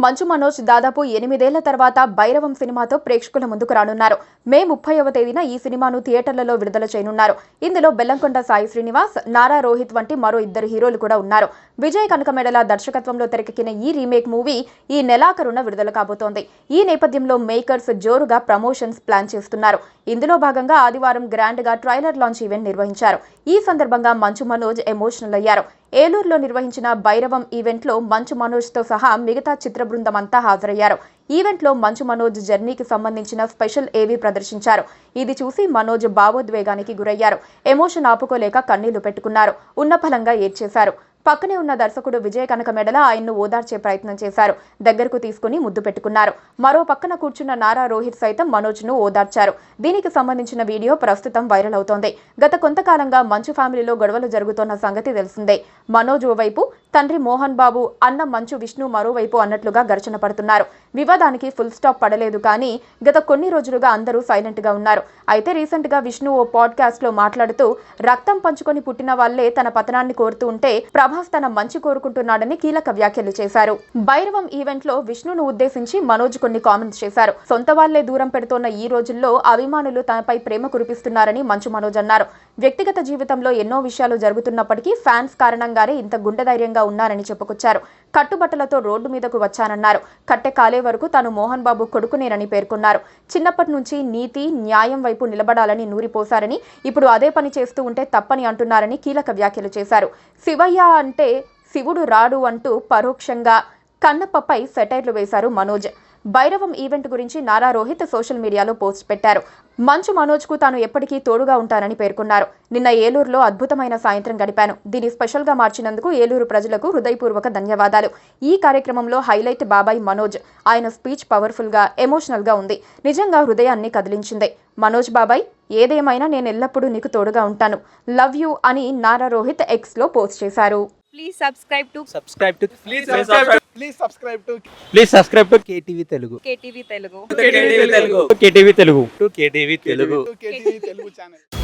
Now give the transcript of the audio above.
మంచు మనోజ్ దాదాపు 8 ఏళ్ల తర్వాత భైరవం సినిమాతో ప్రేక్షకుల ముందుకు రానున్నారు. మే 30వ తేదీన ఈ సినిమాను థియేటర్లలో విడుదల చేయనున్నారు. ఇందులో బెల్లంకొండ సాయి శ్రీనివాస్, నారా రోహిత్ వంటి మరో 2 హీరోలు కూడా ఉన్నారు. విజయ్ కనకమేడల దర్శకత్వంలో తెరకెక్కిన ఈ రీమేక్ మూవీ ఈ నెలాఖరున విడుదల కాబోతోంది. ఈ నేపథ్యంలో మేకర్స్ జోరుగా ప్రమోషన్స్ ప్లాన్ చేస్తున్నారు. ఇందులో భాగంగా ఆదివారం గ్రాండ్ గా ట్రైలర్ లాంచ్ ఈవెంట్ నిర్వహించారు. ఈ సందర్భంగా మంచు మనోజ్ ఎమోషనల్ అయ్యారు. ఏలూరులో నిర్వహించిన భైరవం ఈవెంట్లో మంచు మనోజ్ తో సహా మిగతా చిత్ర బృందం అంతా హాజరయ్యారు. ఈవెంట్లో మంచు మనోజ్ జర్నీకి సంబంధించిన స్పెషల్ ఏవీ ప్రదర్శించారు. ఇది చూసి మనోజ్ భావోద్వేగానికి గురయ్యారు. ఎమోషన్ ఆపుకోలేక కన్నీళ్లు పెట్టుకున్నారు. ఉన్నఫలంగా ఏడ్చేశారు. పక్కనే ఉన్న దర్శకుడు విజయ్ కనకమేడల ఆయన్ను ఓదార్చే ప్రయత్నం చేశారు. దగ్గరకు తీసుకుని ముద్దు పెట్టుకున్నారు. మరో పక్కన కూర్చున్న నారా రోహిత్ సైతం మనోజ్ను ఓదార్చారు. దీనికి సంబంధించిన వీడియో ప్రస్తుతం వైరల్ అవుతోంది. గత కొంతకాలంగా మంచు ఫ్యామిలీలో గొడవలు జరుగుతోన్న సంగతి తెలిసిందే. మనోజ్ ఓవైపు, తండ్రి మోహన్ బాబు, అన్న మంచు విష్ణు మరోవైపు అన్నట్లుగా ఘర్షణ పడుతున్నారు. వివాదానికి ఫుల్ స్టాప్ పడలేదు కానీ గత కొన్ని రోజులుగా అందరూ సైలెంట్ గా ఉన్నారు. అయితే రీసెంట్ గా విష్ణు ఓ పాడ్కాస్ట్ లో మాట్లాడుతూ రక్తం పంచుకొని పుట్టిన వాళ్లే తన పతనాన్ని కోరుతూ ఉంటే ప్రభాస్ తన మంచి కోరుకుంటున్నాడని కీలక వ్యాఖ్యలు చేశారు. భైరవం ఈవెంట్ లో విష్ణును ఉద్దేశించి మనోజ్ కొన్ని కామెంట్స్ చేశారు. సొంత వాళ్లే దూరం పెడుతోన్న ఈ రోజుల్లో అభిమానులు తనపై ప్రేమ కురిపిస్తున్నారని మంచు మనోజ్ అన్నారు. వ్యక్తిగత జీవితంలో ఎన్నో విషయాలు జరుగుతున్నప్పటికీ ఫ్యాన్స్ కారణంగానే ఇంత గుండె ధైర్యంగా ఉన్నారని చెప్పుకొచ్చారు. కట్టుబట్టలతో రోడ్డు మీదకు వచ్చానన్నారు. కట్టె కాలే వరకు తాను మోహన్ బాబు కొడుకునేనని పేర్కొన్నారు. చిన్నప్పటి నుంచి నీతి, న్యాయం వైపు నిలబడాలని నూరిపోశారని, ఇప్పుడు అదే పని చేస్తూ ఉంటే తప్పని అంటున్నారని కీలక వ్యాఖ్యలు చేశారు. శివయ్య అంటే శివుడు రాడు అంటూ పరోక్షంగా కన్నప్పపై సెటైర్లు వేశారు మనోజ్. భైరవం ఈవెంట్ గురించి నారా రోహిత్ సోషల్ మీడియాలో పోస్ట్ పెట్టారు. మంచు మనోజ్ కు తాను ఎప్పటికీ తోడుగా ఉంటానని పేర్కొన్నారు. నిన్న ఏలూరులో అద్భుతమైన సాయంత్రం గడిపాను. దీన్ని స్పెషల్ గా మార్చినందుకు ఏలూరు ప్రజలకు హృదయపూర్వక ధన్యవాదాలు. ఈ కార్యక్రమంలో హైలైట్ బాబాయ్ మనోజ్. ఆయన స్పీచ్ పవర్ఫుల్ గా, ఎమోషనల్ గా ఉంది. నిజంగా హృదయాన్ని కదిలించింది. మనోజ్ బాబాయ్, ఏదేమైనా నేను ఎల్లప్పుడూ నీకు తోడుగా ఉంటాను. లవ్ యూ అని నారా రోహిత్ ఎక్స్ లో పోస్ట్ చేశారు. Please subscribe to KTV Telugu. KTV Telugu. KTV Telugu. KTV Telugu channel.